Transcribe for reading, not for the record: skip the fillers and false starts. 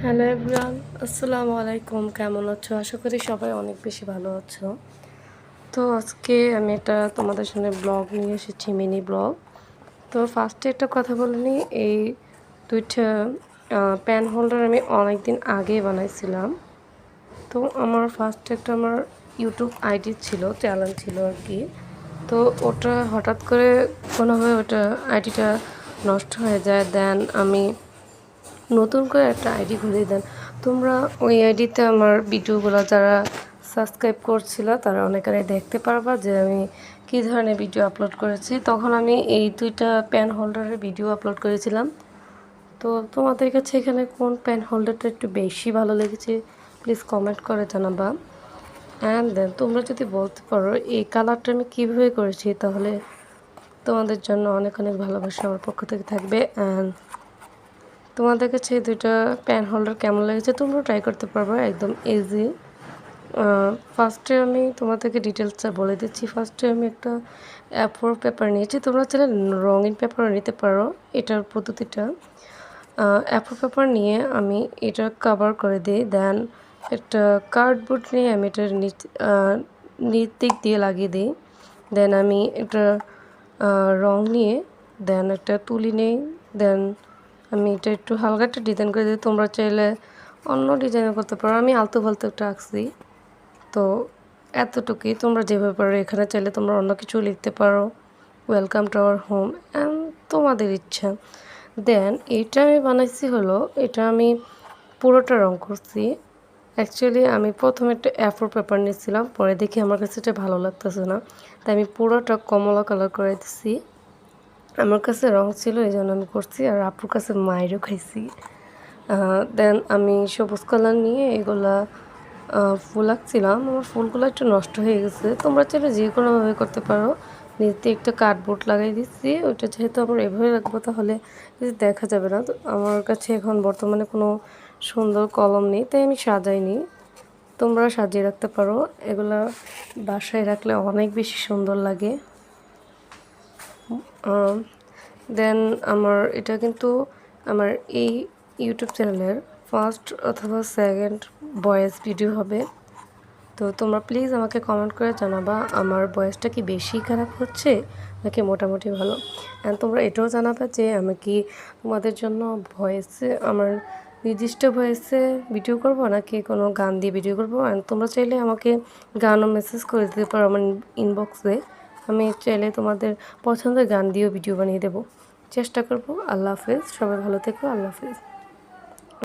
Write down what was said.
Hello everyone, আসসালামু আলাইকুম। কেমন আছো? আশা করি সবাই অনেক বেশি ভালো আছো। তো আজকে আমি তোমাদের সামনে ব্লগ নিয়ে এসেছি, মিনি ব্লগ। তো ফার্স্টে একটা কথা বলে নিই, এই দুইটা প্যান হোল্ডার আমি অনেক দিন আগে বানাইছিলাম। তো আমার ফার্স্টে আমার ইউটিউব আইডি ছিল, চ্যানেল ছিল আর কি। তো ওটা হঠাৎ করে কোনোভাবে আইডিটা নষ্ট হয়ে যায়। দেন আমি নতুন করে একটা আইডি খুলে দেন। তোমরা ওই আইডিতে আমার ভিডিওগুলো যারা সাবস্ক্রাইব করছিল তারা অনেকেরাই দেখতে পারবা যে আমি কী ধরনের ভিডিও আপলোড করেছি। তখন আমি এই দুইটা প্যান হোল্ডারের ভিডিও আপলোড করেছিলাম। তো তোমাদের কাছে এখানে কোন প্যান হোল্ডারটা একটু বেশি ভালো লেগেছে প্লিজ কমেন্ট করে জানাবা। অ্যান্ড দেন তোমরা যদি বলতে পারো এই কালারটা আমি কীভাবে করেছি, তাহলে তোমাদের জন্য অনেক অনেক ভালোবাসা আমার পক্ষ থেকে থাকবে। অ্যান্ড তোমাদের কাছে এই দুইটা প্যান হোল্ডার কেমন লেগেছে তোমরা ট্রাই করতে পারবে, একদম ইজি। ফার্স্টে আমি তোমাদেরকে ডিটেলসটা বলে দিচ্ছি। ফার্স্টে আমি একটা A4 পেপার নিয়েছি, তোমরা চাইলে রঙিন পেপারও নিতে পারো। এটার পদ্ধতিটা A4 পেপার নিয়ে আমি এটা কভার করে দিই। দেন একটা কার্ডবোর্ড নিয়ে আমি এটার নিচ দিক দিয়ে লাগিয়ে দিই। দেন আমি একটা রং নিয়ে দেন একটা তুলি নেই। দেন আমি এটা একটু হালকা একটা ডিজাইন করে দিই, তোমরা চাইলে অন্য ডিজাইন করতে পারো। আমি আলতু ফালতু একটা আঁকছি, তো এতটুকুই। তোমরা যেভাবে পারো, এখানে চাইলে তোমরা অন্য কিছু লিখতে পারো, welcome to our home, and তোমাদের ইচ্ছা। দেন এটা আমি বানাইছি হলো, এটা আমি পুরোটা রং করছি। অ্যাকচুয়ালি আমি প্রথমে একটা A4 পেপার নিয়েছিলাম, পরে দেখি আমার কাছে এটা ভালো লাগতেছে না, তাই আমি পুরোটা কমলা কালার করে দিচ্ছি। আমার কাছে রং ছিল এই জন্য আমি করছি, আর আপুর কাছে মায়েরও খাইছি। দেন আমি সবুজ কালার নিয়ে এগুলা ফুল আঁকছিলাম। আমার ফুলগুলো একটু নষ্ট হয়ে গেছে, তোমরা চাইলে যে কোনোভাবে করতে পারো। নিচে একটা কার্ডবোর্ড লাগাই দিচ্ছি, ওইটা যেহেতু আমার এভাবে রাখবো তাহলে দেখা যাবে না। তো আমার কাছে এখন বর্তমানে কোনো সুন্দর কলম নেই, তাই আমি সাজাইনি। তোমরা সাজিয়ে রাখতে পারো, এগুলা বাসায় রাখলে অনেক বেশি সুন্দর লাগে। দেন এটা কিন্তু আমার এই ইউটিউব চ্যানেলের ফার্স্ট অথবা সেকেন্ড ভয়েস ভিডিও হবে। তো তোমরা প্লিজ আমাকে কমেন্ট করে জানাবা আমার ভয়েসটা কি বেশি খারাপ হচ্ছে নাকি মোটামুটি ভালো। অ্যান্ড তোমরা এটাও জানাবা যে আমি কি তোমাদের জন্য ভয়েসে আমার নির্দিষ্ট ভয়েসে ভিডিও করব নাকি কোনো গান দিয়ে ভিডিও করব। অ্যান্ড তোমরা চাইলে আমাকে গানও মেসেজ করে দিতে পারো আমার ইনবক্সে, আমি চাইলে তোমাদের পছন্দের গান দিয়েও ভিডিও বানিয়ে দেবো, চেষ্টা করব। আল্লাহ হাফেজ, সবাই ভালো থেকো, আল্লাহ হাফেজ।